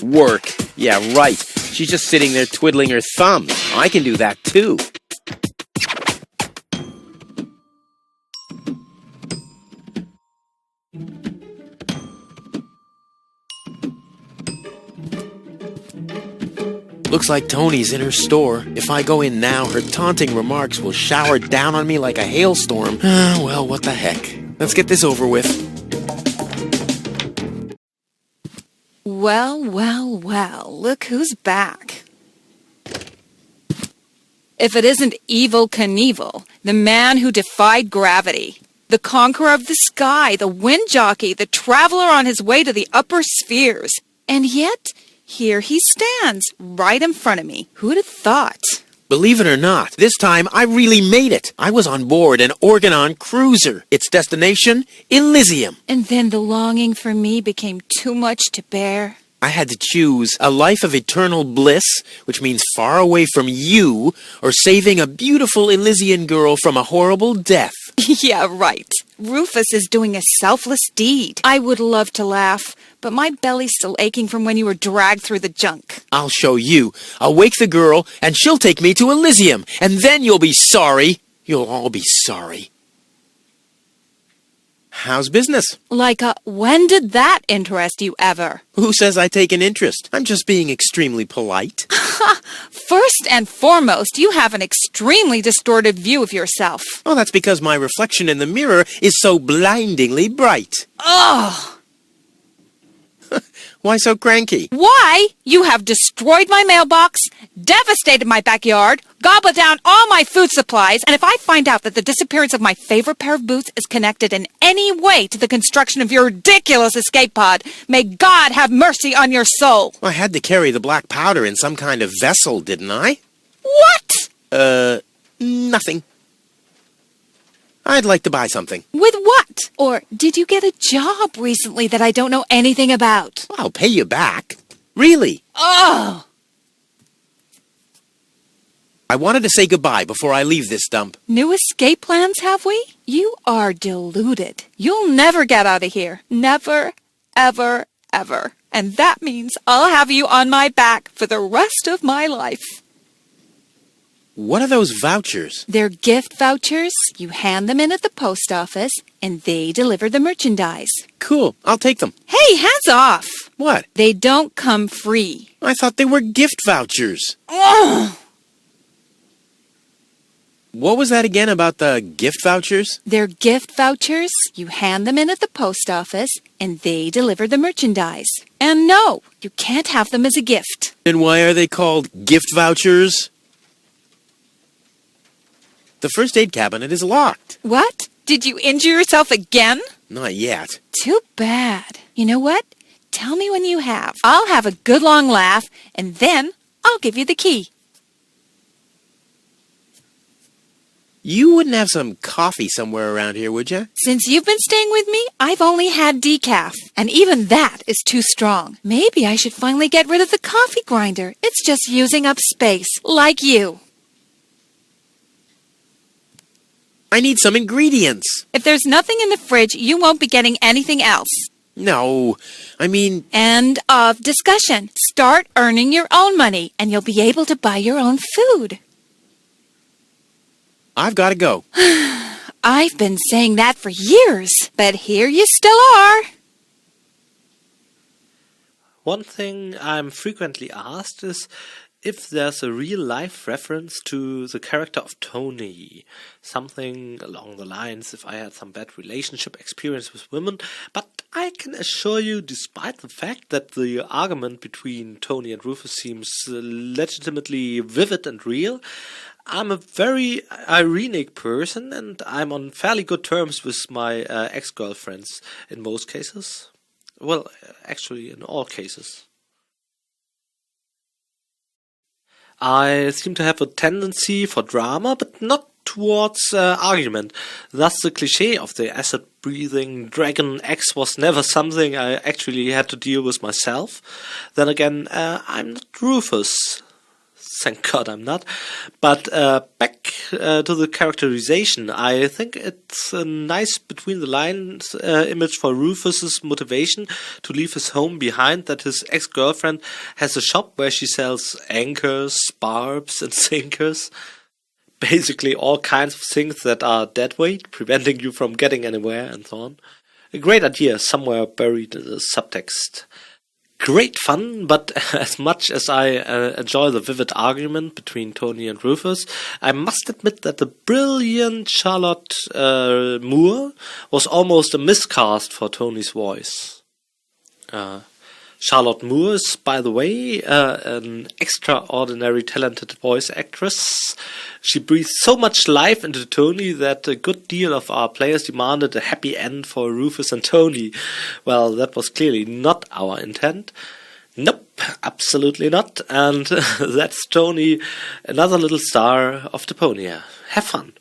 Work. Yeah, right. She's just sitting there twiddling her thumbs. I can do that too. Looks like Toni's in her store. If I go in now, her taunting remarks will shower down on me like a hailstorm. Well, what the heck. Let's get this over with. Well, well, well, look who's back. If it isn't Evel Knievel, the man who defied gravity, the conqueror of the sky, the wind jockey, the traveler on his way to the upper spheres. And yet, here he stands, right in front of me. Who'd have thought? Believe it or not, this time I really made it. I was on board an Organon cruiser. Its destination, Elysium. And then the longing for me became too much to bear. I had to choose a life of eternal bliss, which means far away from you, or saving a beautiful Elysian girl from a horrible death. Yeah, right. Rufus is doing a selfless deed. I would love to laugh, but my belly's still aching from when you were dragged through the junk. I'll show you. I'll wake the girl, and she'll take me to Elysium, and then you'll be sorry. You'll all be sorry. How's business? When did that interest you ever? Who says I take an interest? I'm just being extremely polite. First and foremost, you have an extremely distorted view of yourself. Oh, that's because my reflection in the mirror is so blindingly bright. Ugh! Why so cranky? Why? You have destroyed my mailbox, devastated my backyard, gobbled down all my food supplies, and if I find out that the disappearance of my favorite pair of boots is connected in any way to the construction of your ridiculous escape pod, may God have mercy on your soul. I had to carry the black powder in some kind of vessel, didn't I? What? Nothing. I'd like to buy something. With what? Or did you get a job recently that I don't know anything about? I'll pay you back. Really? Oh! I wanted to say goodbye before I leave this dump. New escape plans, have we? You are deluded. You'll never get out of here. Never, ever, ever. And that means I'll have you on my back for the rest of my life. What are those vouchers? They're gift vouchers. You hand them in at the post office, and they deliver the merchandise. Cool. I'll take them. Hey, hands off! What? They don't come free. I thought they were gift vouchers. Ugh! What was that again about the gift vouchers? They're gift vouchers. You hand them in at the post office, and they deliver the merchandise. And no, you can't have them as a gift. Then why are they called gift vouchers? The first aid cabinet is locked. What? Did you injure yourself again? Not yet. Too bad. You know what? Tell me when you have. I'll have a good long laugh, and then I'll give you the key. You wouldn't have some coffee somewhere around here, would you? Since you've been staying with me, I've only had decaf, and even that is too strong. Maybe I should finally get rid of the coffee grinder. It's just using up space, like you. I need some ingredients. If there's nothing in the fridge, you won't be getting anything else. No, I mean... End of discussion. Start earning your own money, and you'll be able to buy your own food. I've got to go. I've been saying that for years, but here you still are. One thing I'm frequently asked is if there's a real-life reference to the character of Toni. Something along the lines, if I had some bad relationship experience with women. But I can assure you, despite the fact that the argument between Toni and Rufus seems legitimately vivid and real, I'm a very ironic person, and I'm on fairly good terms with my ex-girlfriends in most cases. Well, actually, in all cases. I seem to have a tendency for drama, but not towards argument. Thus, the cliché of the acid-breathing dragon ex was never something I actually had to deal with myself. Then again, I'm not Rufus. thank God I'm not. But back to the characterization, I think it's a nice between the lines image for Rufus's motivation to leave his home behind, that his ex-girlfriend has a shop where she sells anchors, barbs and sinkers. Basically all kinds of things that are deadweight, preventing you from getting anywhere and so on. A great idea somewhere buried in the subtext. Great fun, but as much as I enjoy the vivid argument between Toni and Rufus, I must admit that the brilliant Charlotte Moore was almost a miscast for Toni's voice. Charlotte Moore is, by the way, an extraordinary talented voice actress. She breathes so much life into Toni that a good deal of our players demanded a happy end for Rufus and Toni. Well, that was clearly not our intent. Nope, absolutely not. And that's Toni, another little star of Deponia. Have fun.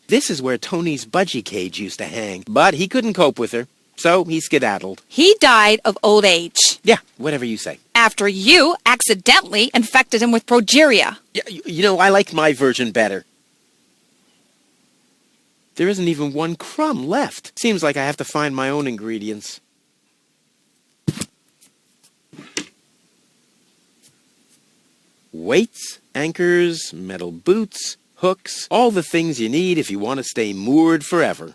This is where Tony's budgie cage used to hang, but he couldn't cope with her, so he skedaddled. He died of old age. Yeah, whatever you say. After you accidentally infected him with progeria. Yeah, you know, I like my version better. There isn't even one crumb left. Seems like I have to find my own ingredients. Weights, anchors, metal boots, hooks, all the things you need if you want to stay moored forever.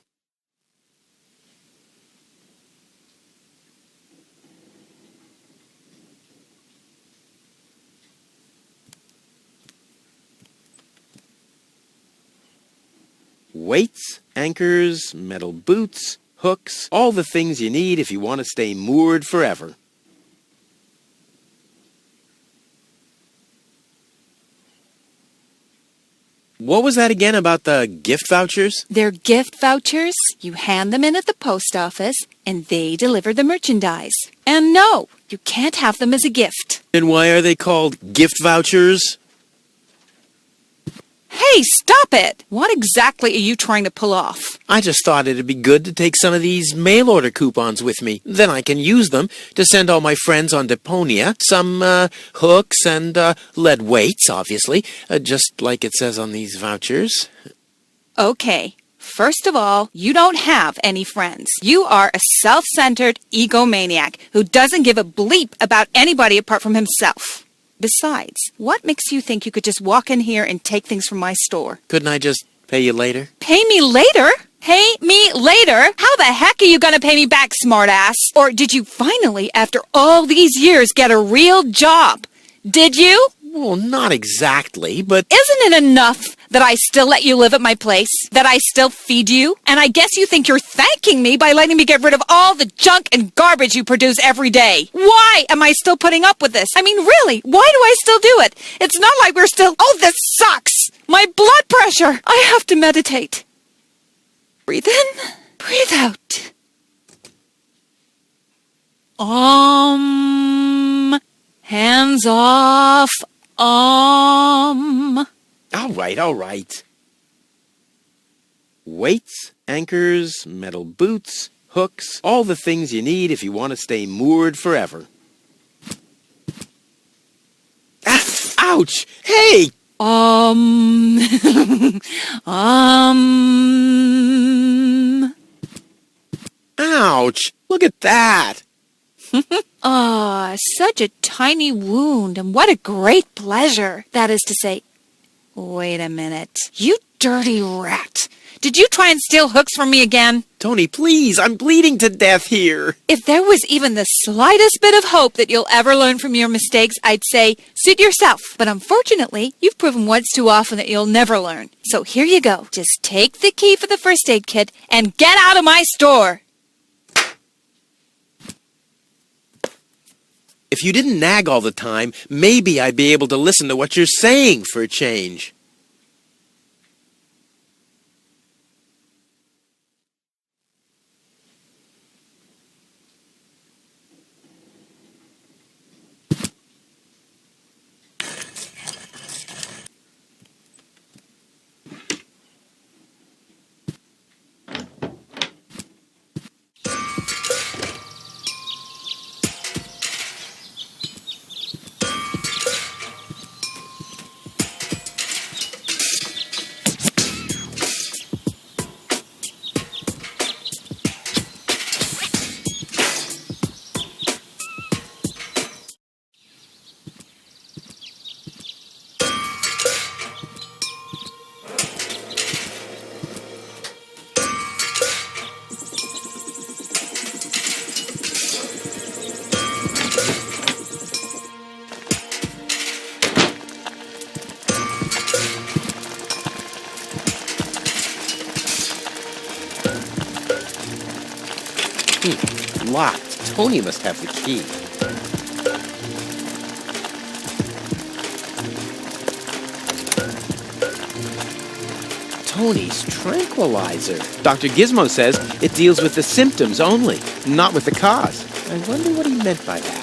Weights, anchors, metal boots, hooks, all the things you need if you want to stay moored forever. What was that again about the gift vouchers? They're gift vouchers. You hand them in at the post office, and they deliver the merchandise. And no, you can't have them as a gift. Then why are they called gift vouchers? Hey, stop it! What exactly are you trying to pull off? I just thought it'd be good to take some of these mail order coupons with me. Then I can use them to send all my friends on Deponia some hooks and lead weights, obviously, just like it says on these vouchers. Okay. First of all, you don't have any friends. You are a self-centered egomaniac who doesn't give a bleep about anybody apart from himself. Besides, what makes you think you could just walk in here and take things from my store? Couldn't I just pay you later? Pay me later? Pay me later? How the heck are you gonna pay me back, smartass? Or did you finally, after all these years, get a real job? Did you? Well, not exactly, but... Isn't it enough that I still let you live at my place? That I still feed you? And I guess you think you're thanking me by letting me get rid of all the junk and garbage you produce every day. Why am I still putting up with this? I mean, really, why do I still do it? It's not like we're still... Oh, this sucks! My blood pressure! I have to meditate. Breathe in, breathe out. Hands off. All right. Weights, anchors, metal boots, hooks, all the things you need if you want to stay moored forever. Ah, ouch! Hey! Ouch! Look at that! Such a tiny wound, and what a great pleasure. That is to say, wait a minute. You dirty rat. Did you try and steal hooks from me again? Toni, please, I'm bleeding to death here. If there was even the slightest bit of hope that you'll ever learn from your mistakes, I'd say, suit yourself. But unfortunately, you've proven once too often that you'll never learn. So here you go. Just take the key for the first aid kit and get out of my store. If you didn't nag all the time, maybe I'd be able to listen to what you're saying for a change. Locked. Toni must have the key. Toni's tranquilizer. Dr. Gizmo says it deals with the symptoms only, not with the cause. I wonder what he meant by that.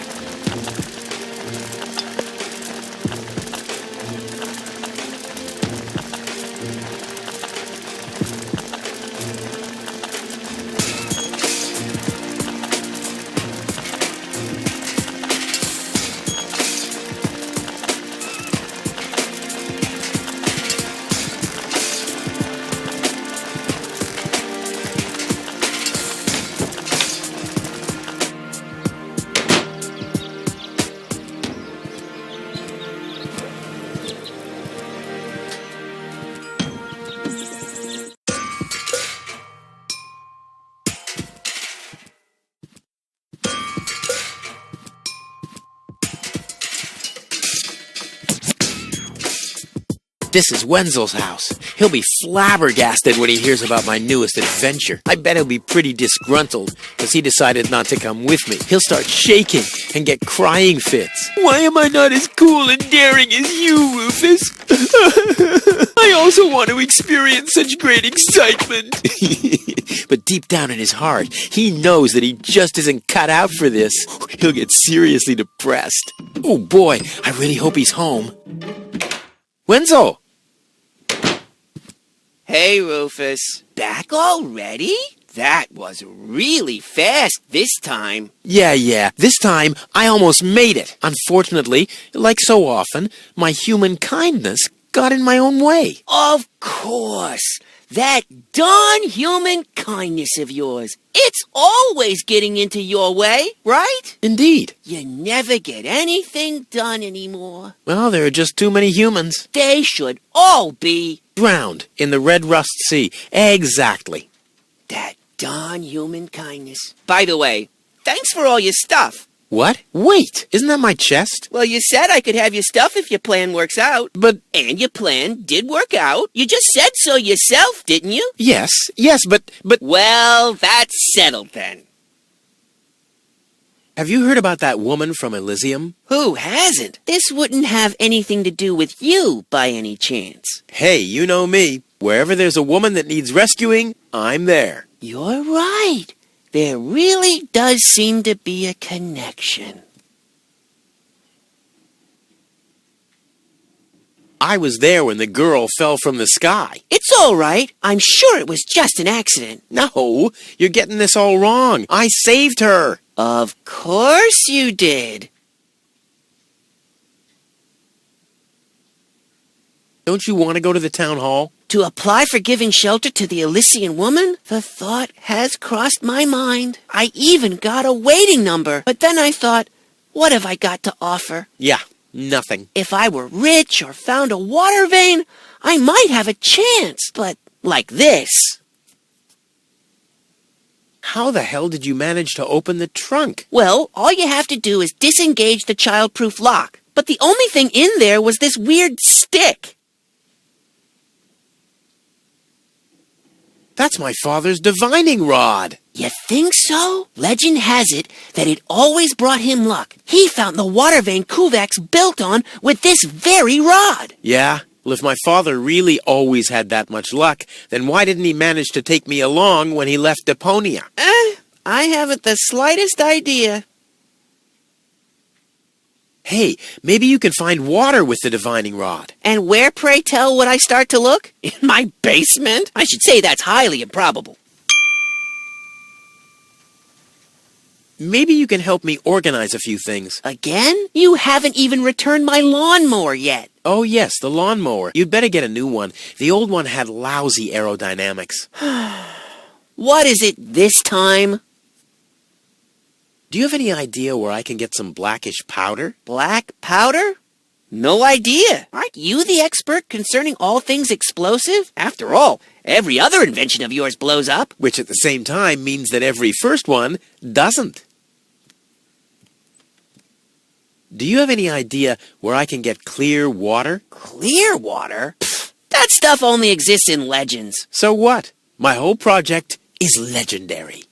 This is Wenzel's house. He'll be flabbergasted when he hears about my newest adventure. I bet he'll be pretty disgruntled because he decided not to come with me. He'll start shaking and get crying fits. Why am I not as cool and daring as you, Rufus? I also want to experience such great excitement. But deep down in his heart, he knows that he just isn't cut out for this. He'll get seriously depressed. Oh boy, I really hope he's home. Wenzel! Hey, Rufus. Back already? That was really fast this time. Yeah. This time, I almost made it. Unfortunately, like so often, my human kindness got in my own way. Of course. That darn human kindness of yours. It's always getting into your way, right? Indeed. You never get anything done anymore. Well, there are just too many humans. They should all be Drowned in the Red Rust Sea. Exactly. that darn human kindness. By the way, thanks for all your stuff. What? Wait, isn't that my chest? Well, you said I could have your stuff if your plan works out. But, And your plan did work out. You just said so yourself, didn't you? yes, but... Well, that's settled then. Have you heard about that woman from Elysium? Who hasn't? This wouldn't have anything to do with you by any chance. Hey, you know me. Wherever there's a woman that needs rescuing, I'm there. You're right. There really does seem to be a connection. I was there when the girl fell from the sky. It's all right. I'm sure it was just an accident. No, you're getting this all wrong. I saved her. Of course you did. Don't you want to go to the town hall? To apply for giving shelter to the Elysian woman? The thought has crossed my mind. I even got a waiting number. But then I thought, what have I got to offer? Yeah, nothing. If I were rich or found a water vein, I might have a chance. But like this. How the hell did you manage to open the trunk? Well, all you have to do is disengage the childproof lock. But the only thing in there was this weird stick. That's my father's divining rod. You think so? Legend has it that it always brought him luck. He found the water vein Kuvak's built on with this very rod. Yeah? Well, if my father really always had that much luck, then why didn't he manage to take me along when he left Deponia? I haven't the slightest idea. Hey, maybe you can find water with the divining rod. And where, pray tell, would I start to look? In my basement? I should say that's highly improbable. Maybe you can help me organize a few things. Again? You haven't even returned my lawnmower yet. Oh yes, the lawnmower. You'd better get a new one. The old one had lousy aerodynamics. What is it this time? Do you have any idea where I can get some blackish powder? Black powder? No idea. Aren't you the expert concerning all things explosive? After all, every other invention of yours blows up. Which at the same time means that every first one doesn't. Do you have any idea where I can get clear water? Clear water? Pfft, that stuff only exists in legends. So what? My whole project is legendary.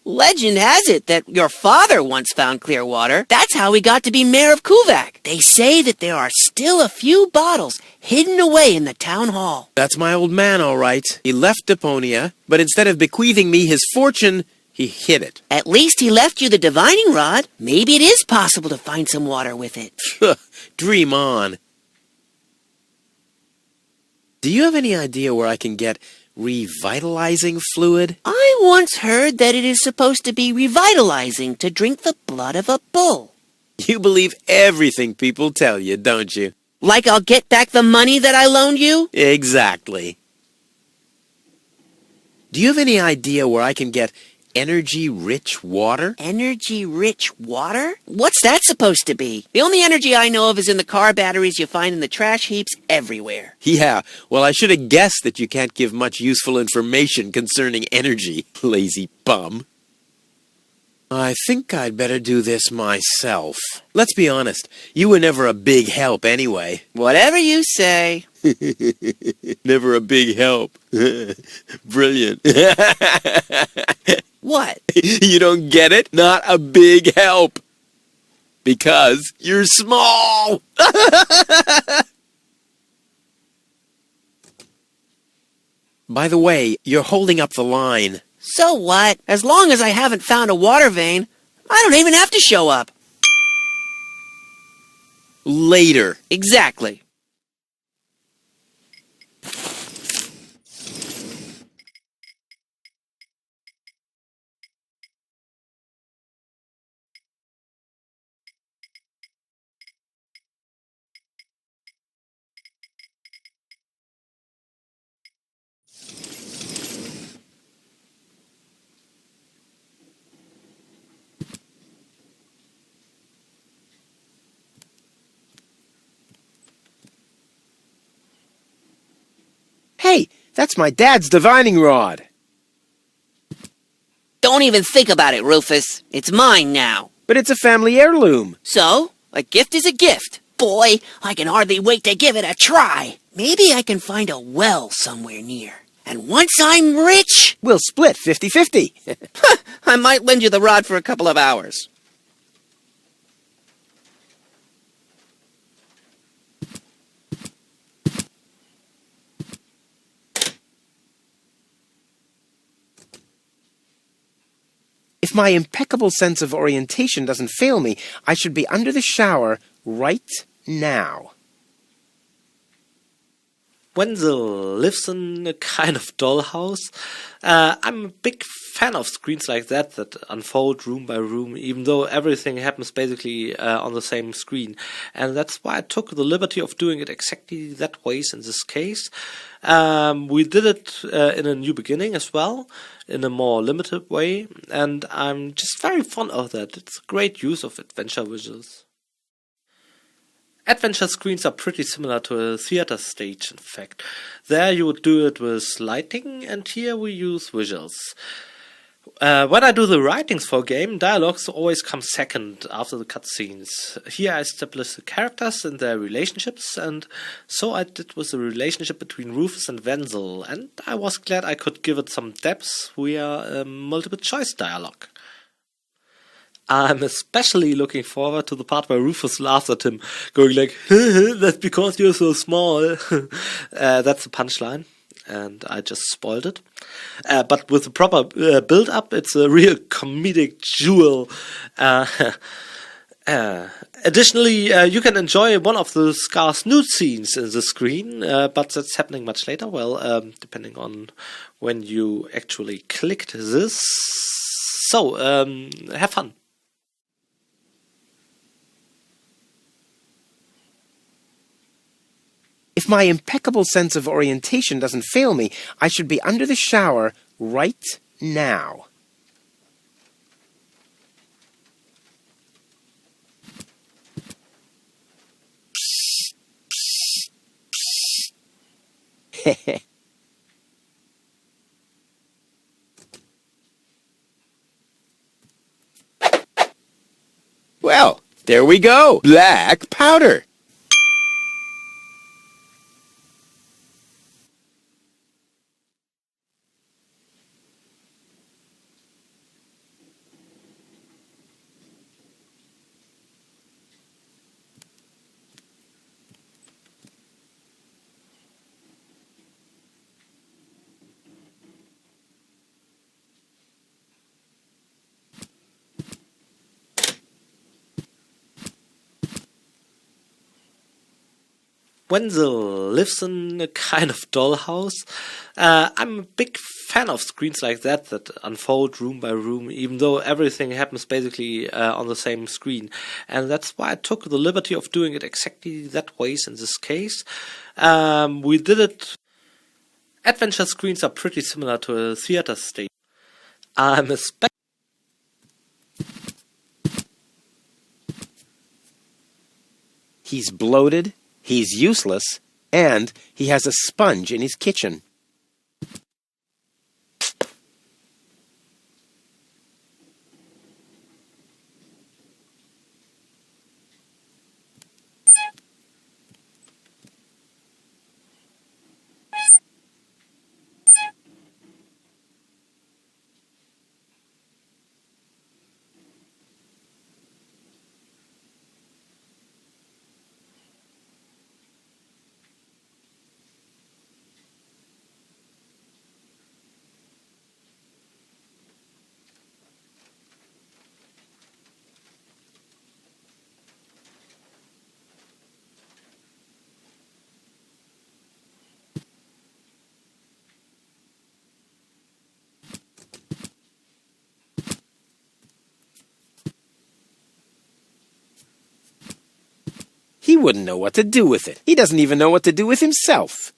Legend has it that your father once found clear water. That's how he got to be mayor of Kuvak. They say that there are still a few bottles hidden away in the town hall. That's my old man, all right. He left Deponia, but instead of bequeathing me his fortune, he hid it. At least he left you the divining rod. Maybe it is possible to find some water with it. Dream on. Do you have any idea where I can get revitalizing fluid? I once heard that it is supposed to be revitalizing to drink the blood of a bull. You believe everything people tell you, don't you? Like I'll get back the money that I loaned you? Exactly. Do you have any idea where I can get energy-rich water? Energy-rich water? What's that supposed to be? The only energy I know of is in the car batteries you find in the trash heaps everywhere. Yeah, well, I should have guessed that you can't give much useful information concerning energy, lazy bum. I think I'd better do this myself. Let's be honest, you were never a big help anyway. Whatever you say. Never a big help. Brilliant. What? You don't get it? Not a big help. Because you're small. By the way, you're holding up the line. So what? As long as I haven't found a water vein, I don't even have to show up. Later. Exactly. Hey, that's my dad's divining rod. Don't even think about it, Rufus. It's mine now. But it's a family heirloom. So, a gift is a gift. Boy, I can hardly wait to give it a try. Maybe I can find a well somewhere near. And once I'm rich, We'll split 50-50. I might lend you the rod for a couple of hours. If my impeccable sense of orientation doesn't fail me, I should be under the shower right now. Wenzel lives in a kind of dollhouse. I'm a big fan of screens like that unfold room by room, even though everything happens basically on the same screen. And that's why I took the liberty of doing it exactly that way in this case. We did it in a new beginning as well, in a more limited way, and I'm just very fond of that. It's a great use of adventure visuals. Adventure screens are pretty similar to a theater stage, in fact. There you would do it with lighting, and here we use visuals. When I do the writings for a game, dialogues always come second after the cutscenes. Here I establish the characters and their relationships, and so I did with the relationship between Rufus and Wenzel, and I was glad I could give it some depth via multiple choice dialogue. I'm especially looking forward to the part where Rufus laughs at him, going like, that's because you're so small. That's the punchline, and I just spoiled it. But with the proper build-up, it's a real comedic jewel. Additionally, you can enjoy one of the scarce nude scenes in the screen, but that's happening much later, depending on when you actually clicked this. So, have fun. If my impeccable sense of orientation doesn't fail me, I should be under the shower right now. Well, there we go. Black powder. Wenzel lives in a kind of dollhouse. I'm a big fan of screens like that unfold room by room, even though everything happens basically on the same screen. And that's why I took the liberty of doing it exactly that way in this case. We did it. Adventure screens are pretty similar to a theater stage. I'm especially He's bloated, he's useless, and he has a sponge in his kitchen. He wouldn't know what to do with it. He doesn't even know what to do with himself.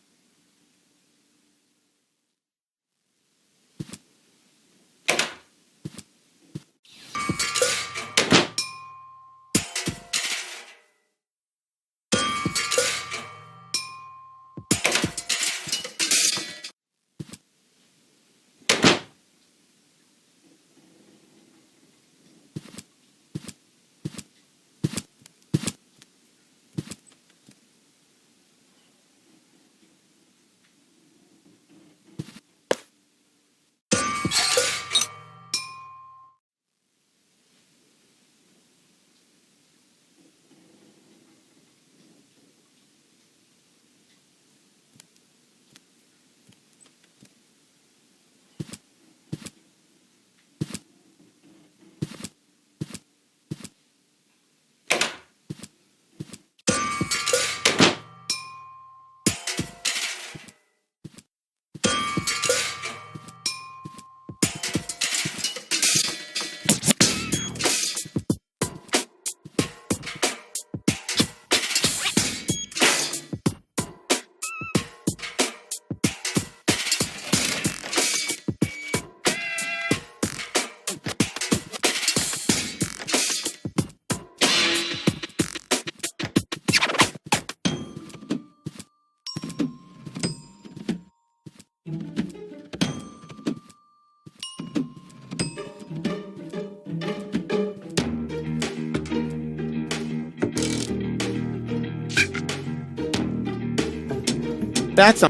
That's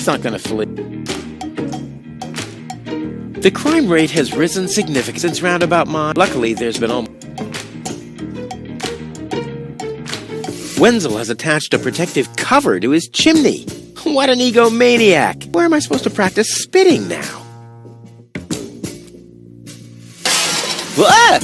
not going to flee. The crime rate has risen significantly since roundabout mine. Luckily, there's been Wenzel has attached a protective cover to his chimney. What an egomaniac! Where am I supposed to practice spitting now? Ah!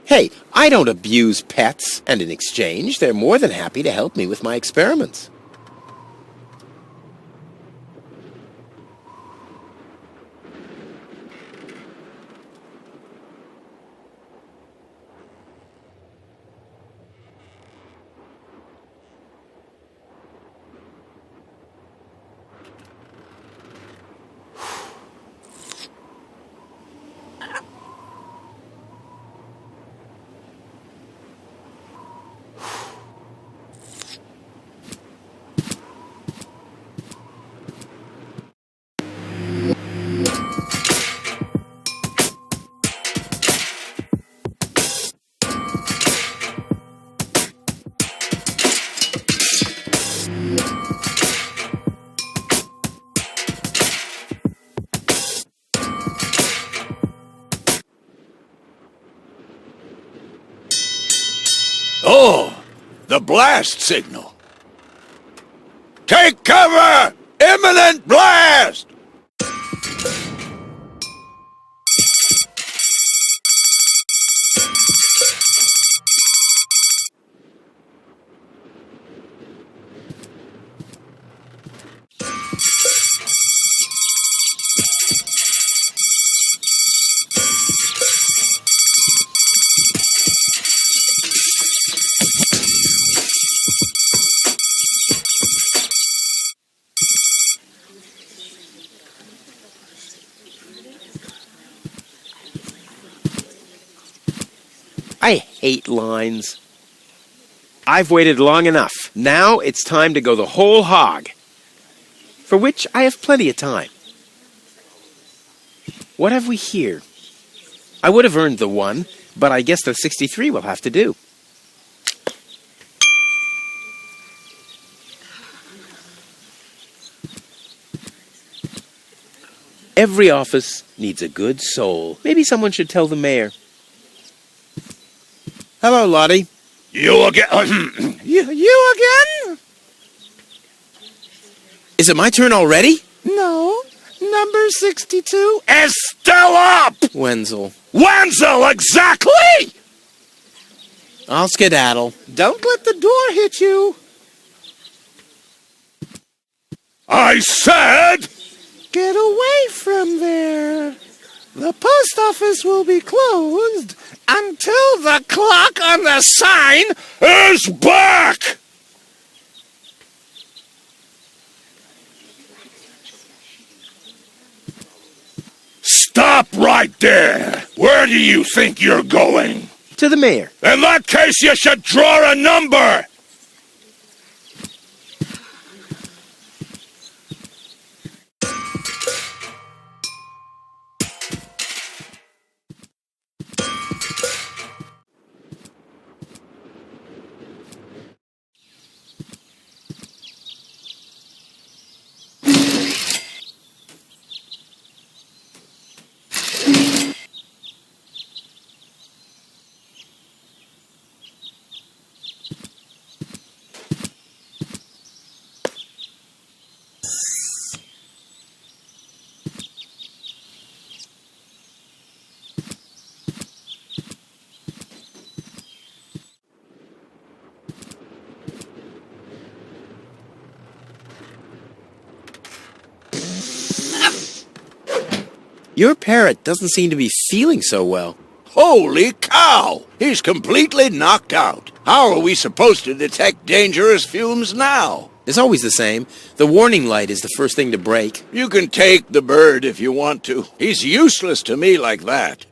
Hey, I don't abuse pets, and in exchange, they're more than happy to help me with my experiments. Oh, the blast signal. Take cover! Imminent blast! I hate lines. I've waited long enough. Now it's time to go the whole hog, for which I have plenty of time. What have we here? I would have earned the 1, but I guess the 63 will have to do. Every office needs a good soul. Maybe someone should tell the mayor. Hello, Lottie. You again? You again? Is it my turn already? No. Number 62. Still up! Wenzel. Wenzel, exactly! I'll skedaddle. Don't let the door hit you. I said... Get away from there. The post office will be closed until the clock on the sign is back! Stop right there! Where do you think you're going? To the mayor. In that case, you should draw a number! Your parrot doesn't seem to be feeling so well. Holy cow! He's completely knocked out. How are we supposed to detect dangerous fumes now? It's always the same. The warning light is the first thing to break. You can take the bird if you want to. He's useless to me like that.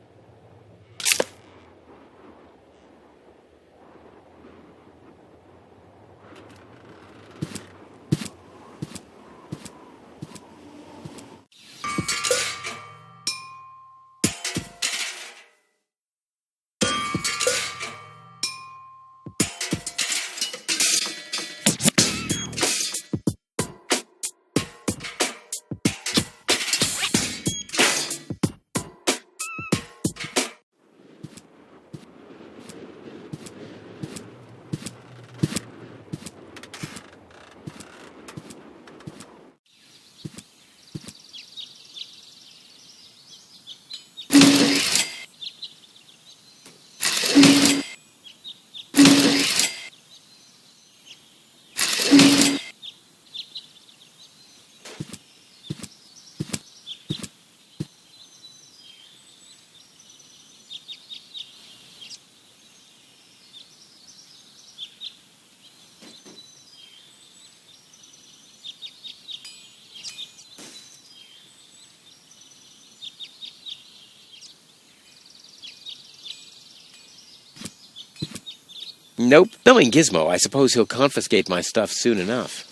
Nope. Knowing Gizmo, I suppose he'll confiscate my stuff soon enough.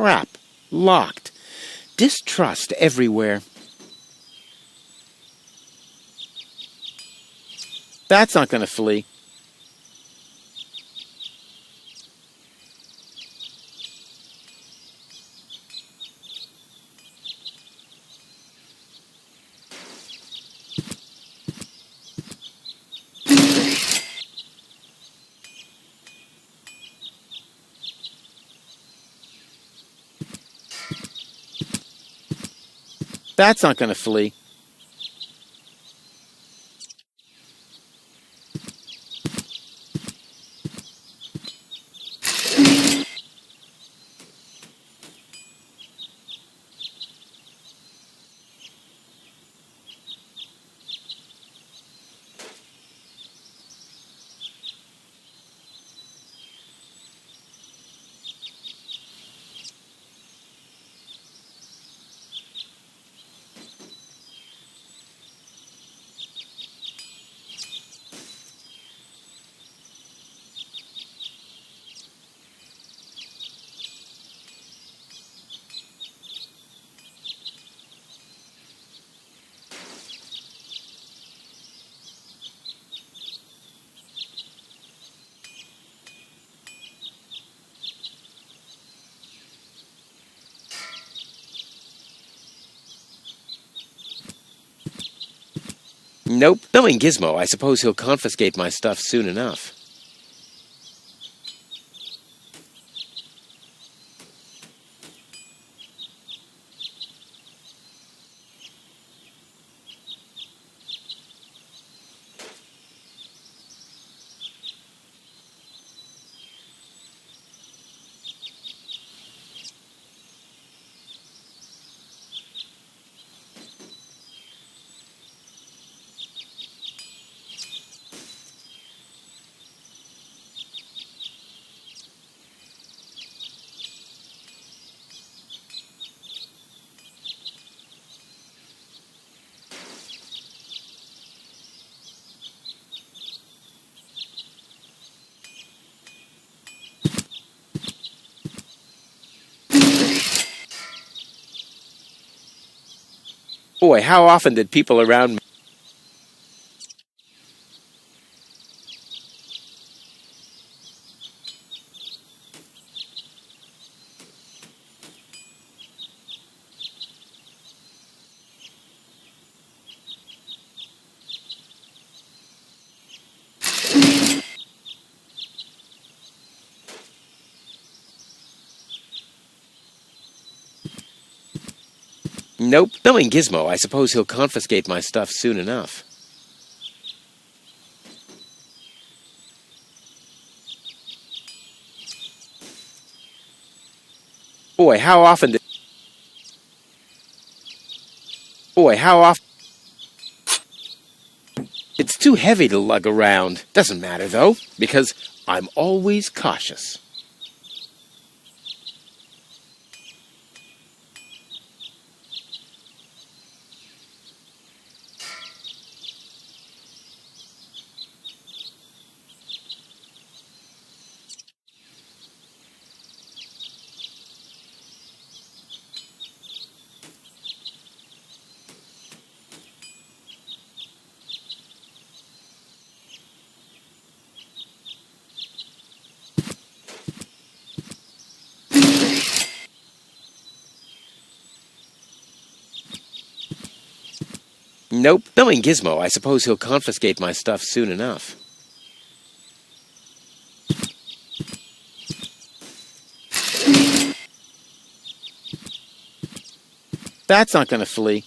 Crap. Locked. Distrust everywhere. That's not going to flee. That's not going to flee. Nope. Knowing Gizmo, I suppose he'll confiscate my stuff soon enough. Boy, how often did people around me... Nope. Knowing Gizmo, I suppose he'll confiscate my stuff soon enough. Boy, how often... It's too heavy to lug around. Doesn't matter, though, because I'm always cautious. Nope. Knowing Gizmo, I suppose he'll confiscate my stuff soon enough. That's not gonna flee.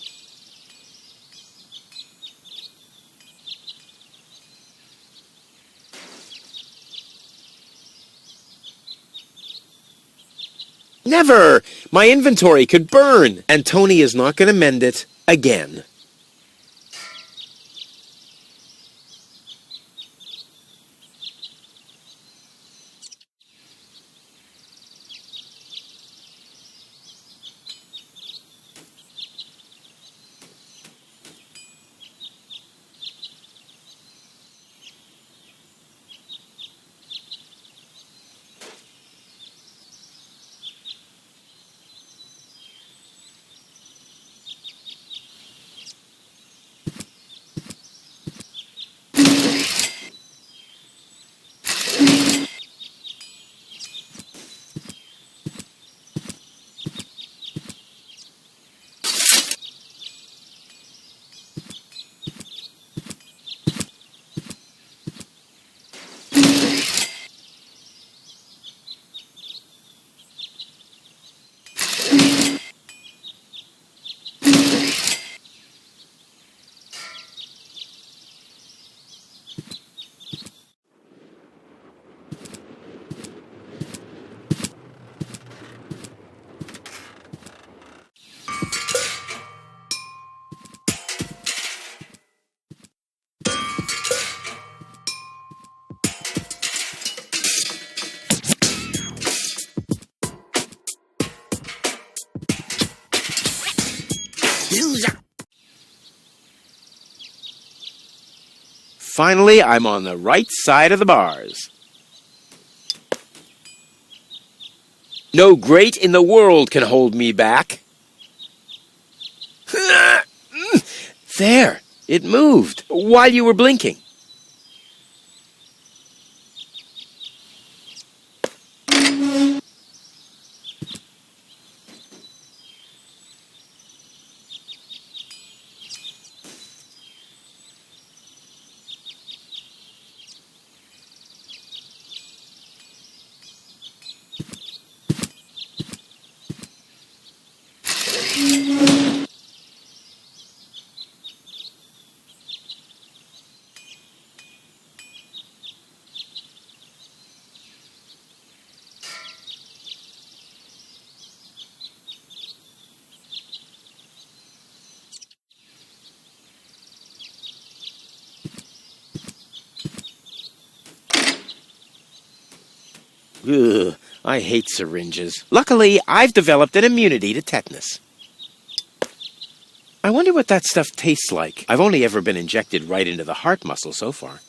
Never! My inventory could burn, and Toni is not gonna mend it again. Finally, I'm on the right side of the bars. No grate in the world can hold me back. There, it moved while you were blinking. Ugh, I hate syringes. Luckily, I've developed an immunity to tetanus. I wonder what that stuff tastes like. I've only ever been injected right into the heart muscle so far.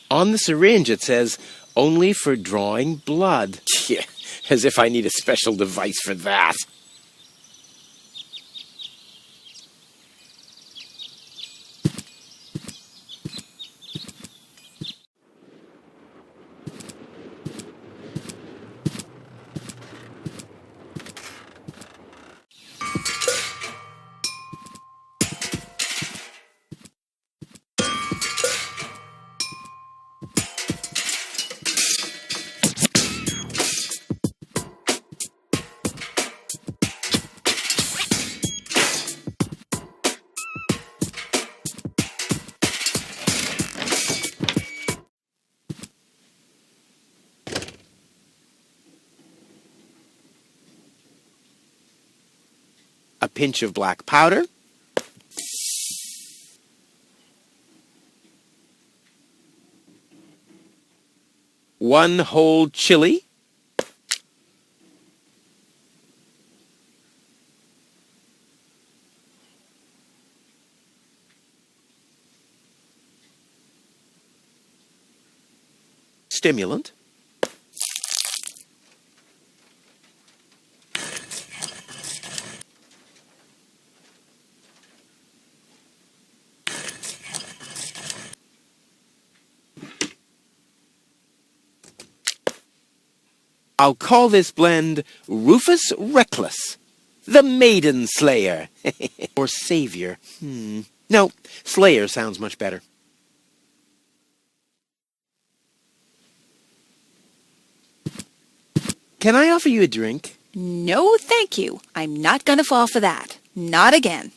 On the syringe it says, only for drawing blood. Yeah, as if I need a special device for that. pinch of black powder. One whole chili. Stimulant. I'll call this blend Rufus Reckless, the Maiden Slayer, or Savior. No, Slayer sounds much better. Can I offer you a drink? No, thank you. I'm not going to fall for that. Not again.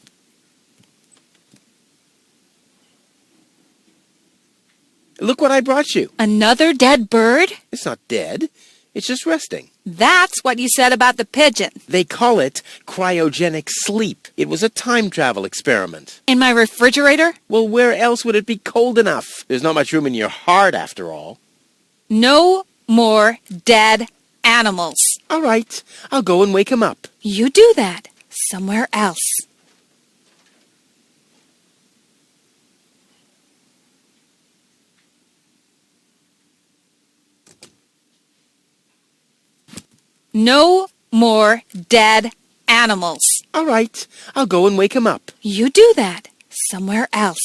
Look what I brought you. Another dead bird? It's not dead. It's just resting. That's what you said about the pigeon. They call it cryogenic sleep. It was a time travel experiment. In my refrigerator? Well, where else would it be cold enough? There's not much room in your heart, after all. No more dead animals. All right, I'll go and wake him up. You do that somewhere else. No more dead animals. All right, I'll go and wake him up. You do that somewhere else.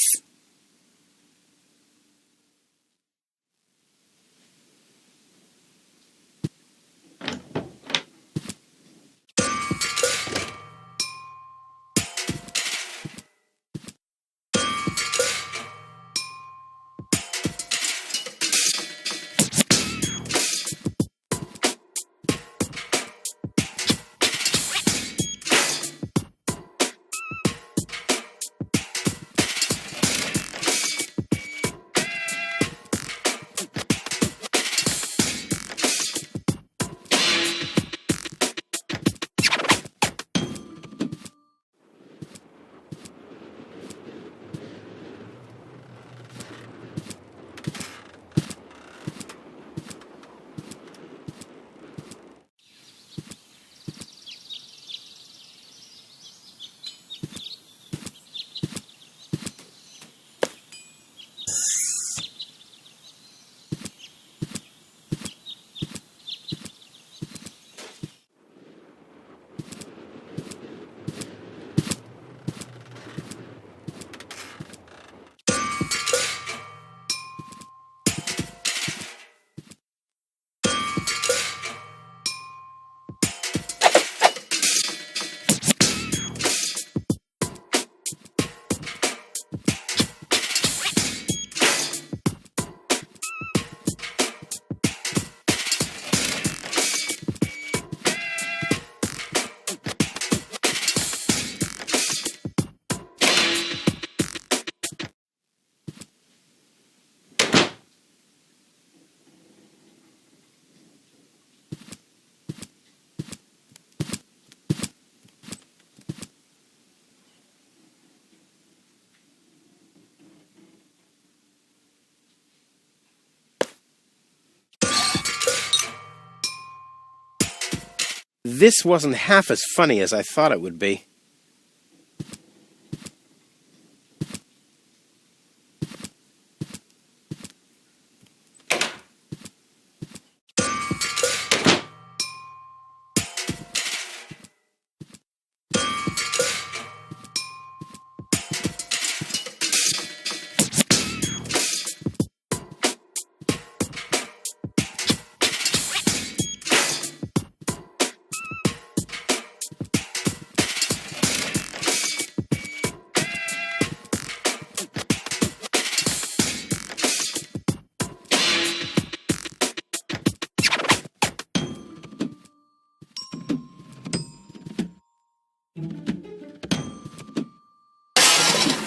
This wasn't half as funny as I thought it would be.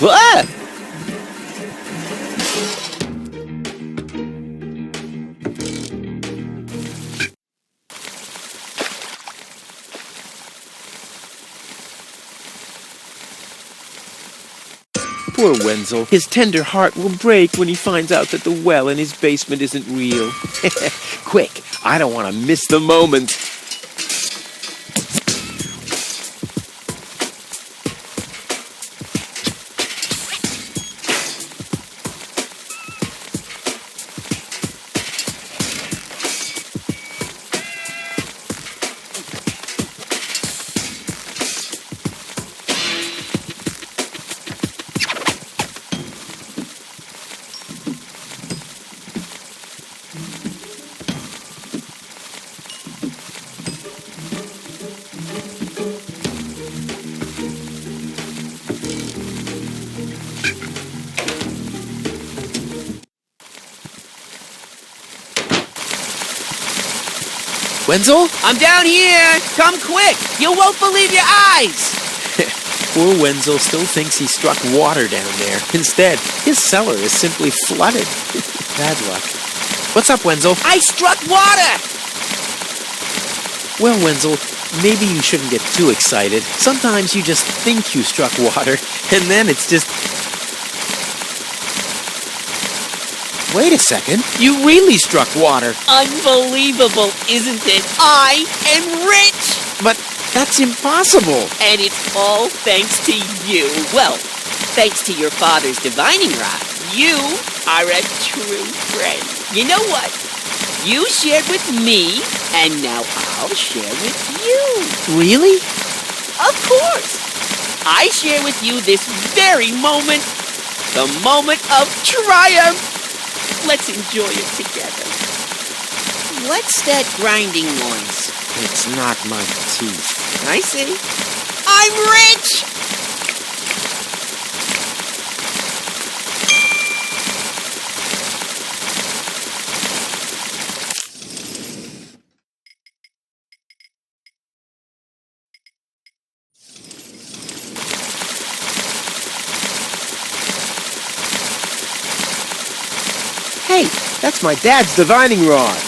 Ah! Poor Wenzel. His tender heart will break when he finds out that the well in his basement isn't real. Quick, I don't want to miss the moment. Wenzel? I'm down here! Come quick! You won't believe your eyes! Poor Wenzel still thinks he struck water down there. Instead, his cellar is simply flooded. Bad luck. What's up, Wenzel? I struck water! Well, Wenzel, maybe you shouldn't get too excited. Sometimes you just think you struck water, and then it's just... Wait a second. You really struck water. Unbelievable, isn't it? I am rich! But that's impossible. And it's all thanks to you. Well, thanks to your father's divining rod. You are a true friend. You know what? You shared with me, and now I'll share with you. Really? Of course. I share with you this very moment, the moment of triumph. Let's enjoy it together. What's that grinding noise? It's not my teeth. I see. I'm rich! Hey, that's my dad's divining rod.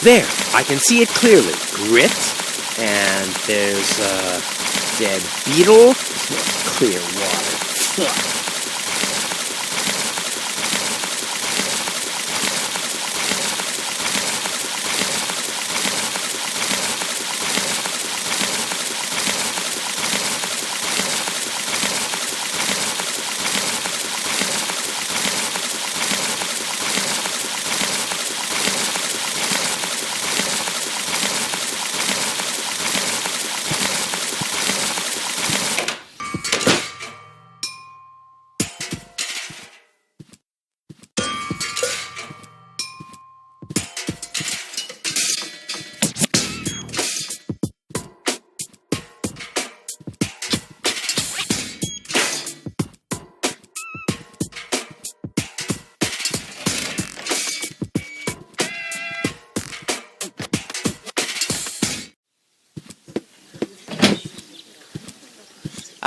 There, I can see it clearly. Grit, and there's a dead beetle. Clear water. Ugh.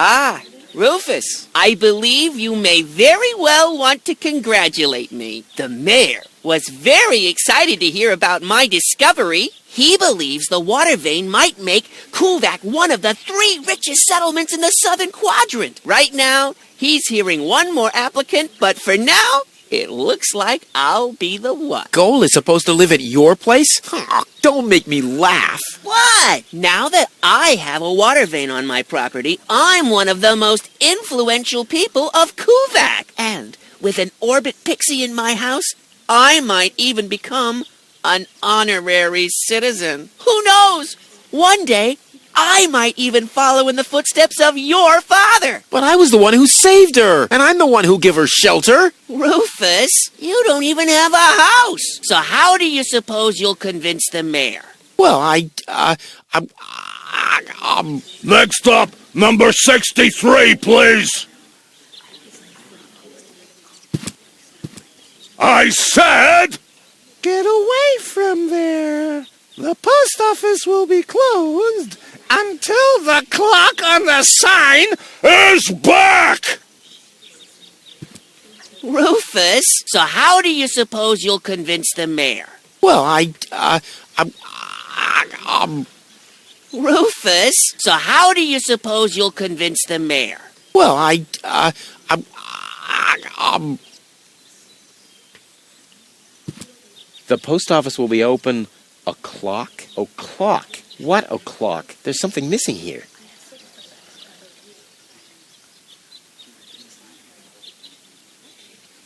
Ah, Rufus, I believe you may very well want to congratulate me. The mayor was very excited to hear about my discovery. He believes the water vein might make Kuvak one of the 3 richest settlements in the southern quadrant. Right now, he's hearing one more applicant, but for now, it looks like I'll be the one. Goal is supposed to live at your place? Oh, don't make me laugh. What? Now that I have a water vein on my property, I'm one of the most influential people of Kuvak. And with an orbit pixie in my house, I might even become an honorary citizen. Who knows? One day, I might even follow in the footsteps of your father. But I was the one who saved her, and I'm the one who gave her shelter. Rufus, you don't even have a house. So how do you suppose you'll convince the mayor? Well, Next up, number 63, please. I said... Get away from there. The post office will be closed until the clock on the sign is back! Rufus, so how do you suppose you'll convince the mayor? Well, Rufus, so how do you suppose you'll convince the mayor? Well, The post office will be open o'clock? O'clock? What o'clock? There's something missing here.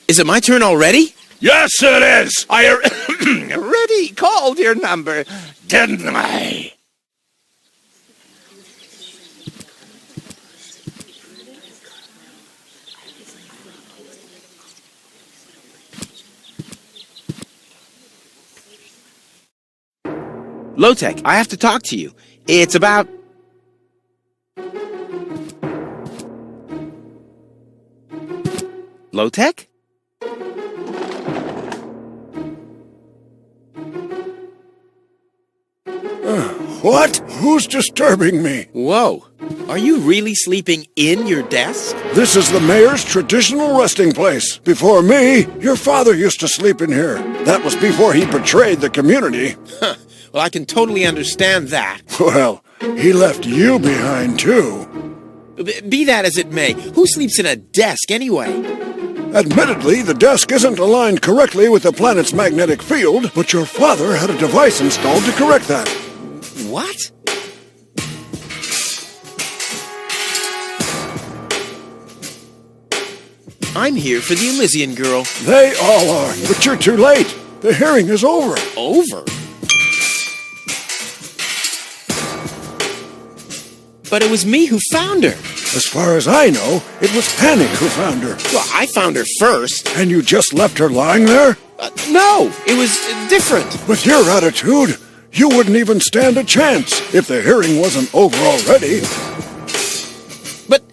Is it my turn already? Yes, it is. I already called your number, didn't I? Low-Tech, I have to talk to you. It's about... Low-Tech? What? Who's disturbing me? Whoa. Are you really sleeping in your desk? This is the mayor's traditional resting place. Before me, your father used to sleep in here. That was before he betrayed the community. Well, I can totally understand that. Well, he left you behind, too. Be that as it may, who sleeps in a desk anyway? Admittedly, the desk isn't aligned correctly with the planet's magnetic field, but your father had a device installed to correct that. What? I'm here for the Elysian girl. They all are, but you're too late. The hearing is over. Over? But it was me who found her. As far as I know, it was Panic who found her. Well, I found her first. And you just left her lying there? No, it was different. With your attitude, you wouldn't even stand a chance if the hearing wasn't over already. But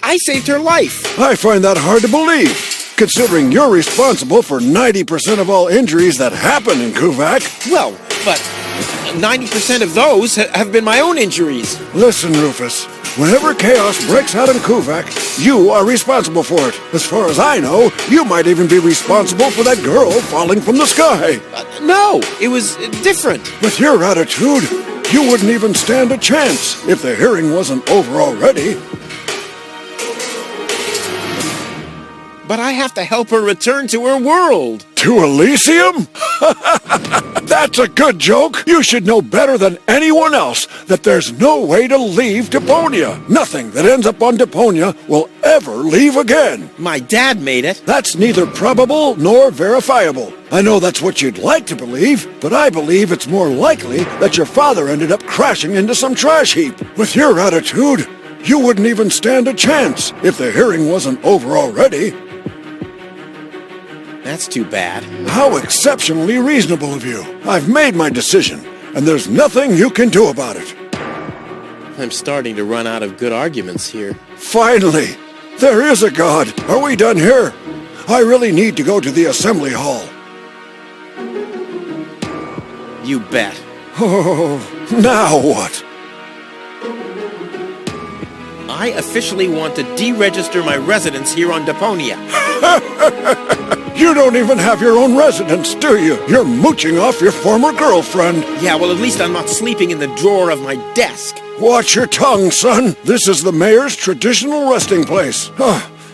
I saved her life. I find that hard to believe, considering you're responsible for 90% of all injuries that happen in Kuvak. Well, but 90% of those have been my own injuries. Listen, Rufus, whenever chaos breaks out in Kuvak, you are responsible for it. As far as I know, you might even be responsible for that girl falling from the sky. No, it was different. With your attitude, you wouldn't even stand a chance if the hearing wasn't over already. But I have to help her return to her world. To Elysium? That's a good joke. You should know better than anyone else that there's no way to leave Deponia. Nothing that ends up on Deponia will ever leave again. My dad made it. That's neither probable nor verifiable. I know that's what you'd like to believe, but I believe it's more likely that your father ended up crashing into some trash heap. With your attitude, you wouldn't even stand a chance if the hearing wasn't over already. That's too bad. How exceptionally reasonable of you. I've made my decision, and there's nothing you can do about it. I'm starting to run out of good arguments here. Finally! There is a God! Are we done here? I really need to go to the assembly hall. You bet. Oh, now what? I officially want to deregister my residence here on Deponia. You don't even have your own residence, do you? You're mooching off your former girlfriend. Yeah, well, at least I'm not sleeping in the drawer of my desk. Watch your tongue, son. This is the mayor's traditional resting place.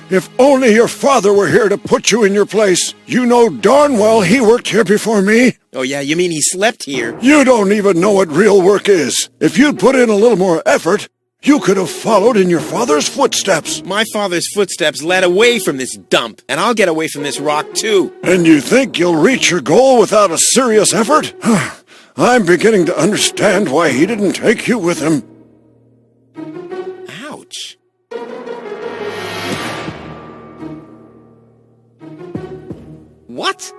If only your father were here to put you in your place. You know darn well he worked here before me. Oh, yeah, you mean he slept here? You don't even know what real work is. If you'd put in a little more effort, you could have followed in your father's footsteps. My father's footsteps led away from this dump, and I'll get away from this rock, too. And you think you'll reach your goal without a serious effort? I'm beginning to understand why he didn't take you with him. Ouch. What?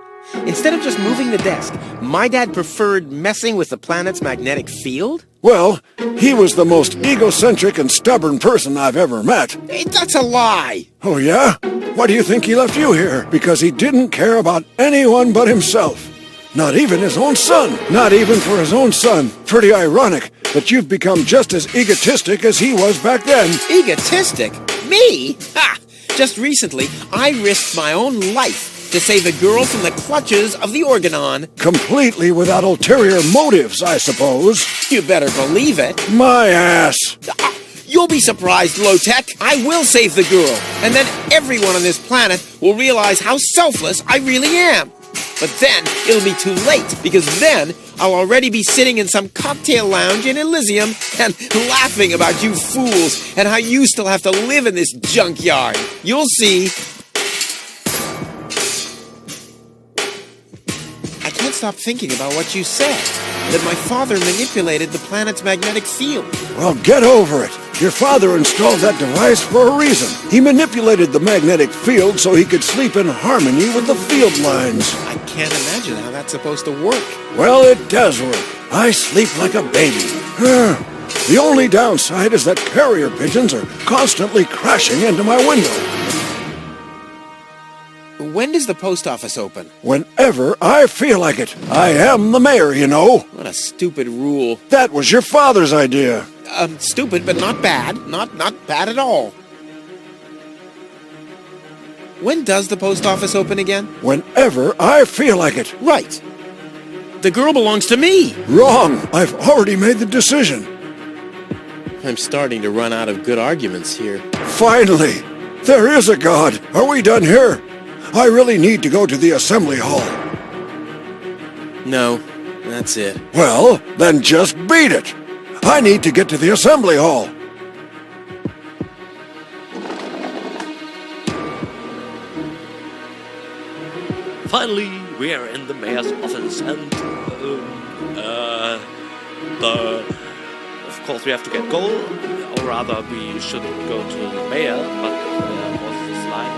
Instead of just moving the desk, my dad preferred messing with the planet's magnetic field? Well, he was the most egocentric and stubborn person I've ever met. Hey, that's a lie. Oh, yeah? Why do you think he left you here? Because he didn't care about anyone but himself. Not even his own son. Not even for his own son. Pretty ironic that you've become just as egotistic as he was back then. Egotistic? Me? Ha! Just recently, I risked my own life to save the girl from the clutches of the Organon. Completely without ulterior motives, I suppose. You better believe it. My ass. You'll be surprised, Low-Tech. I will save the girl, and then everyone on this planet will realize how selfless I really am. But then it'll be too late, because then I'll already be sitting in some cocktail lounge in Elysium and laughing about you fools and how you still have to live in this junkyard. You'll see. I can't stop thinking about what you said, that my father manipulated the planet's magnetic field. Well, get over it. Your father installed that device for a reason. He manipulated the magnetic field so he could sleep in harmony with the field lines. I can't imagine how that's supposed to work. Well, it does work. I sleep like a baby. The only downside is that carrier pigeons are constantly crashing into my window. When does the post office open? Whenever I feel like it. I am the mayor, you know. What a stupid rule. That was your father's idea. Stupid, but not bad. Not bad at all. When does the post office open again? Whenever I feel like it. Right. The girl belongs to me. Wrong. I've already made the decision. I'm starting to run out of good arguments here. Finally! There is a God. Are we done here? I really need to go to the assembly hall. No, that's it. Well, then just beat it. I need to get to the assembly hall. Finally, we're in the mayor's office, and of course we have to get gold, or rather we shouldn't go to the mayor, but there was this line,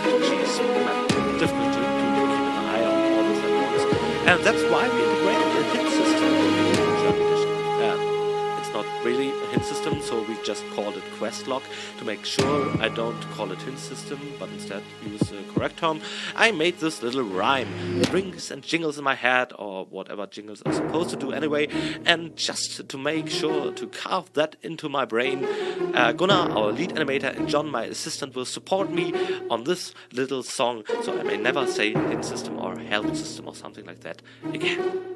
and geez, man, difficult to keep an eye on all this at once, and that's why we integrated a hint system in the German edition. It's not really a hint system, so we just called it quest log to make sure I don't call it hint system, but instead use the correct term. I made this little rhyme. It rings and jingles in my head, or whatever jingles are supposed to do anyway, and just to make sure to carve that into my brain, Gunnar, our lead animator, and John, my assistant, will support me on this little song, so I may never say hint system or help system or something like that again.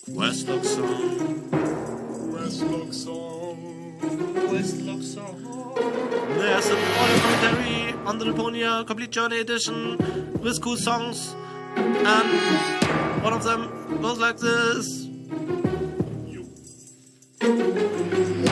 Questlog song, Questlog song, Questlog song. There's an audio commentary on the Deponia Complete Journey Edition with cool songs, and one of them goes like this.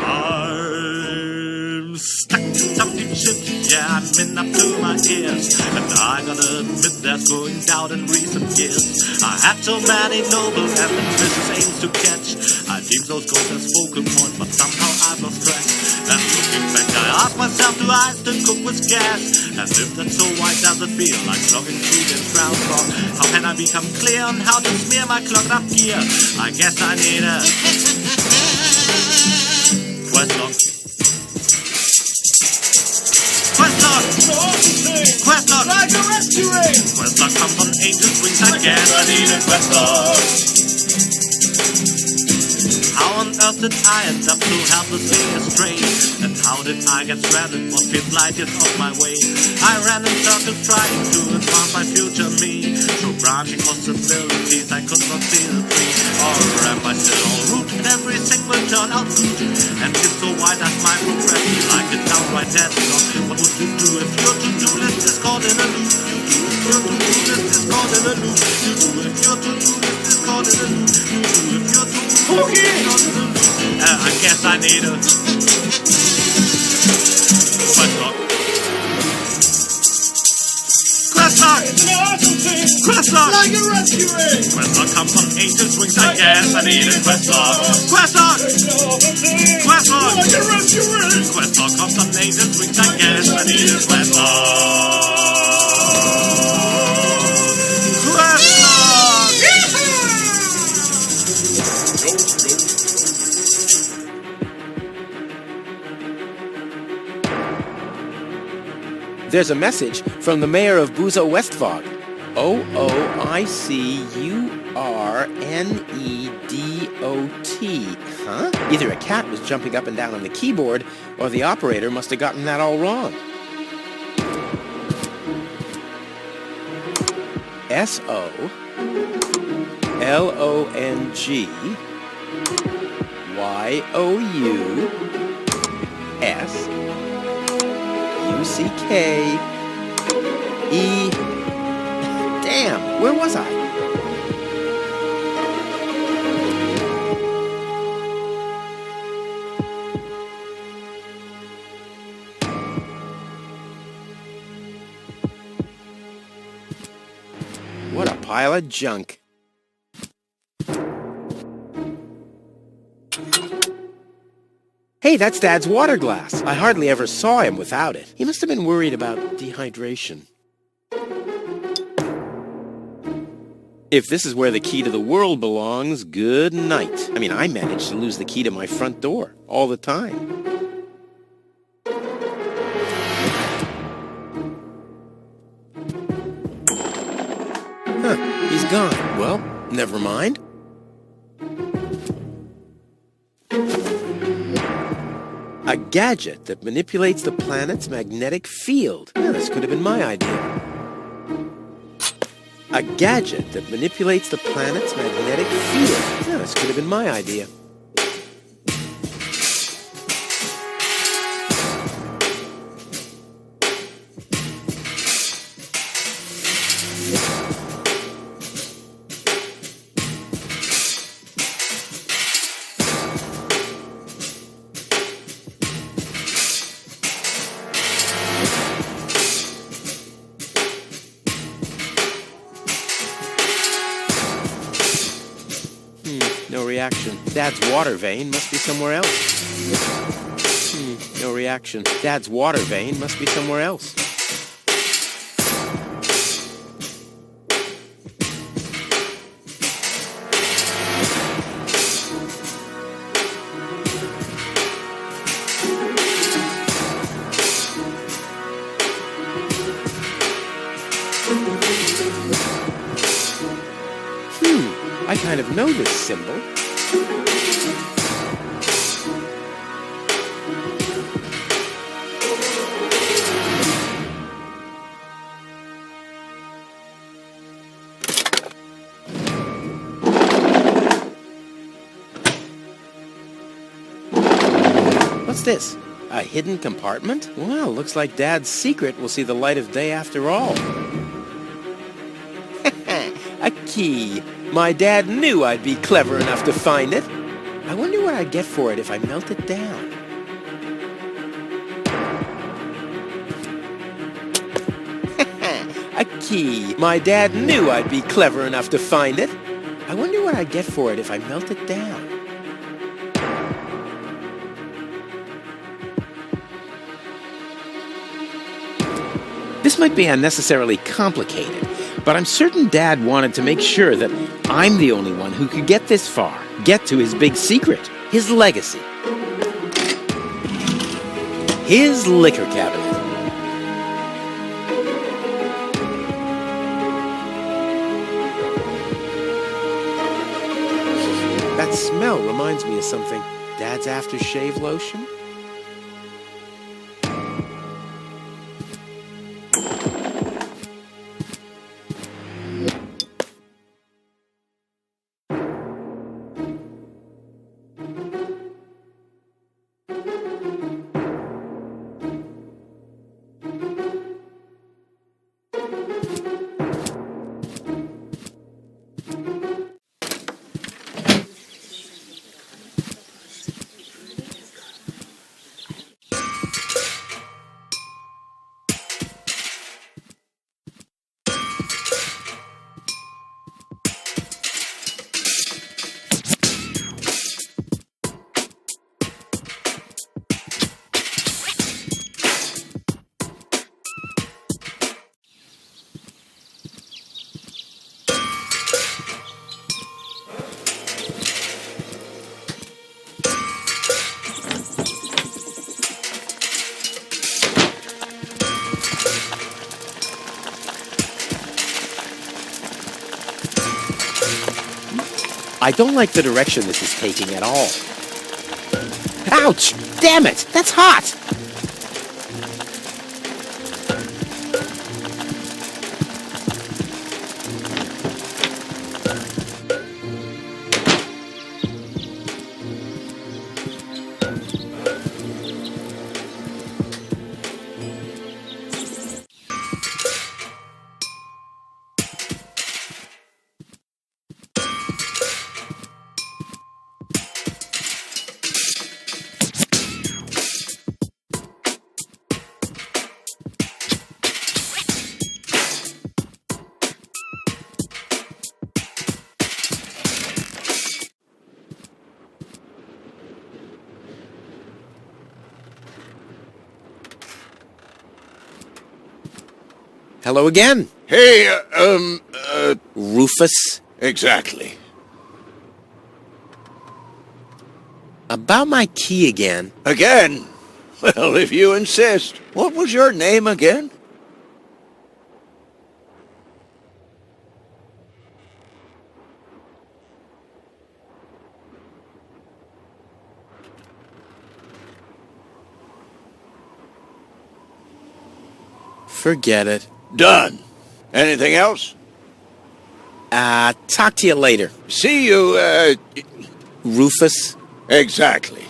I'm stuck in some deep shit, yeah, I'm in up to my ears, and I gotta admit that's going down in recent years. I had so many noble and ambitious aims to catch. I deemed those goals as focal point, but somehow I've lost track. And looking back, I ask myself, do I still cook with gas? And if that's so, why does it feel like slogging through this ground fog? How can I become clear on how to smear my clogged up gear? I guess I need a Questlog. Questlog! Questlog! Like a rescue ring! Questlog comes on angel's wings, I guess I need a Questlog. How on earth did I end up so helplessly astray? And how did I get stranded? What feels light years off my way? I ran in circles trying to advance my future me. Through branching possibilities I could not see the tree. Or am I still en route and everything will turn out good? And if so, why does my progress feel like a downright dead stop? What would you do if your to-do list is caught in a loop? You do if your to-do list is caught in a loop. You do if your to-do list is caught in a loop. You do if your to-do list is caught in a loop. I guess I need a Questlog. Questlog! Questlog! Like a rescue ring! Questlog comes on angel's wings, I guess I need a Questlog. Questlog! Questlog! Like a rescue ring! Questlog comes on angel's wings, I guess I need a Questlog. There's a message from the mayor of Buzo Westvog. OOICURNEDOT. Huh? Either a cat was jumping up and down on the keyboard, or the operator must have gotten that all wrong. S-O-L-O-N-G-Y-O-U-S-U-C-K-E... Damn, where was I? What a pile of junk. Hey, that's Dad's water glass. I hardly ever saw him without it. He must have been worried about dehydration. If this is where the key to the world belongs, good night. I mean, I managed to lose the key to my front door all the time. Huh, he's gone. Well, never mind. A gadget that manipulates the planet's magnetic field. Yeah, this could have been my idea. A gadget that manipulates the planet's magnetic field. Yeah, this could have been my idea. No reaction. Dad's water vein must be somewhere else. No reaction. Dad's water vein must be somewhere else. I kind of know this symbol. What's this? A hidden compartment? Well, looks like Dad's secret will see the light of day after all. A key. My dad knew I'd be clever enough to find it. I wonder what I'd get for it if I melt it down. A key. My dad knew I'd be clever enough to find it. I wonder what I'd get for it if I melt it down. This might be unnecessarily complicated, but I'm certain Dad wanted to make sure that I'm the only one who could get this far, get to his big secret, his legacy. His liquor cabinet. That smell reminds me of something. Dad's aftershave lotion? I don't like the direction this is taking at all. Ouch! Damn it! That's hot! Hello again. Hey, Rufus. exactly. About my key again. Again? Well, if you insist. What was your name again? Forget it. Done. Anything else? Talk to you later. See you, Rufus. exactly.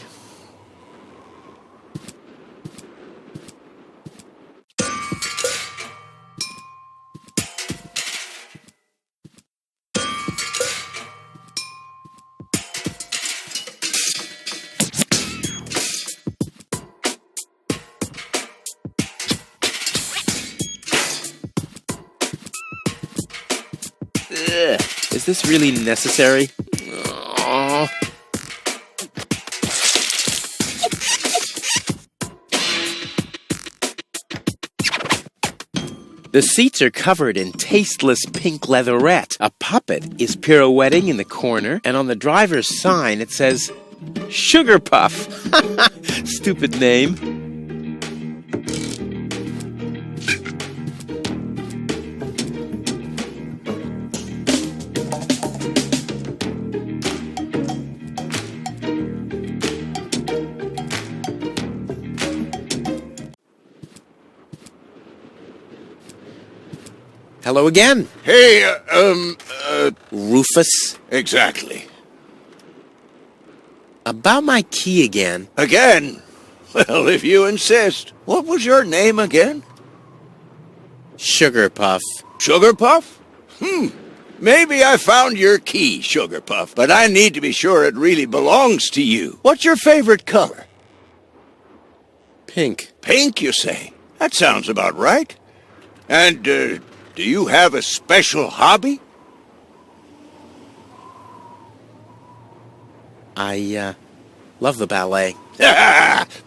Is this really necessary? Aw. The seats are covered in tasteless pink leatherette. A puppet is pirouetting in the corner, and on the driver's sign it says, Sugar Puff. Stupid name. Hello again. Hey, Rufus. exactly. About my key again. Again? Well, if you insist. What was your name again? Sugar Puff. Sugar Puff? Maybe I found your key, Sugar Puff, but I need to be sure it really belongs to you. What's your favorite color? Pink. Pink, you say? That sounds about right. And, do you have a special hobby? I love the ballet.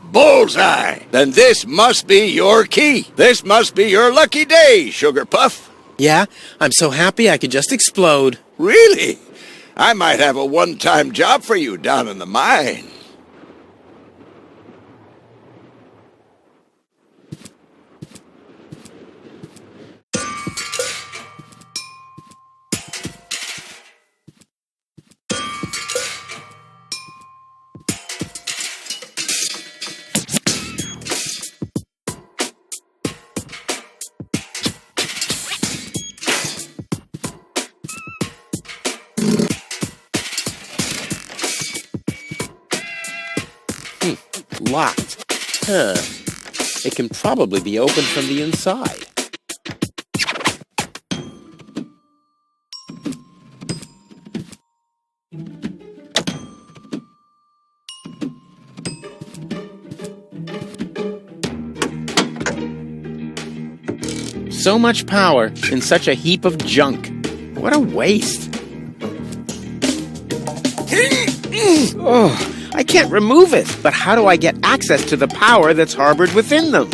Bullseye! Then this must be your key. This must be your lucky day, Sugar Puff. Yeah, I'm so happy I could just explode. Really? I might have a one-time job for you down in the mine. Locked. It can probably be opened from the inside. So much power in such a heap of junk. What a waste. Oh. I can't remove it, but how do I get access to the power that's harbored within them?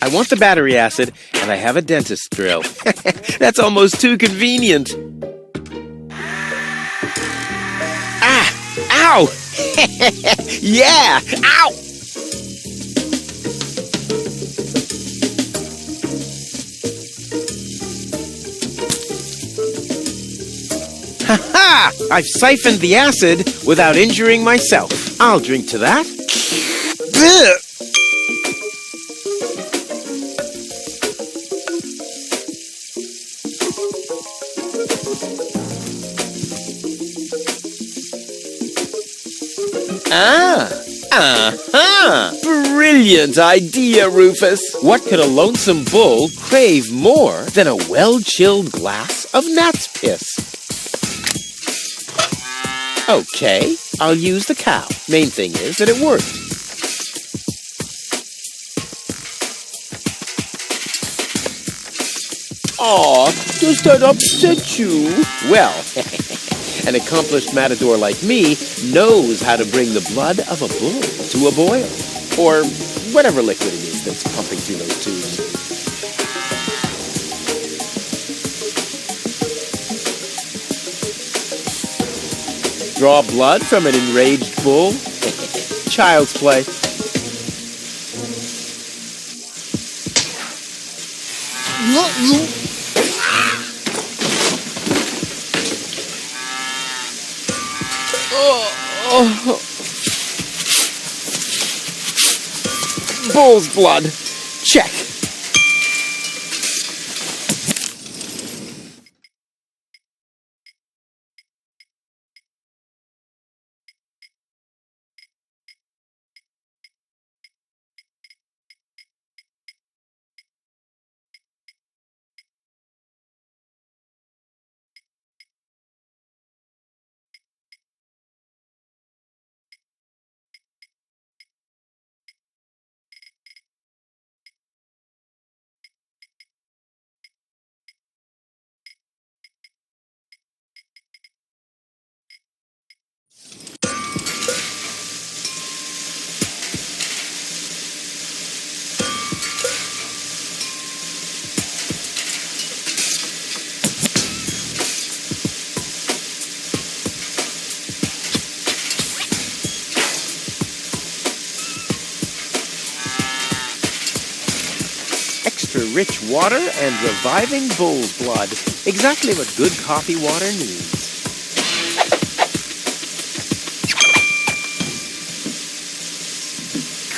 I want the battery acid, and I have a dentist drill. That's almost too convenient. Ah! Ow! Yeah! Ow! Ha-ha! I've siphoned the acid without injuring myself. I'll drink to that. Ugh. Brilliant idea, Rufus. What could a lonesome bull crave more than a well-chilled glass of gnat's piss? Okay, I'll use the cow. Main thing is that it worked. Aw, does that upset you? Well, an accomplished matador like me knows how to bring the blood of a bull to a boil. Or whatever liquid it is that's pumping through those tubes. Draw blood from an enraged bull? Child's play. Bull's blood. Check. Rich water and reviving bull's blood. Exactly what good coffee water needs.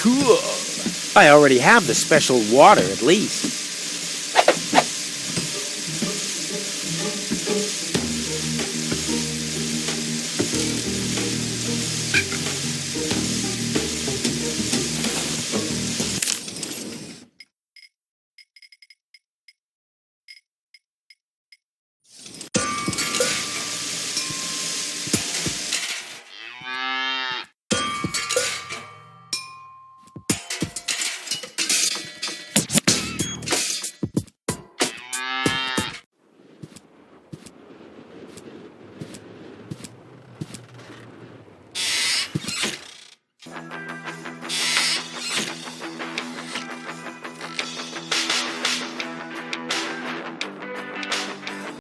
Cool. I already have the special water at least.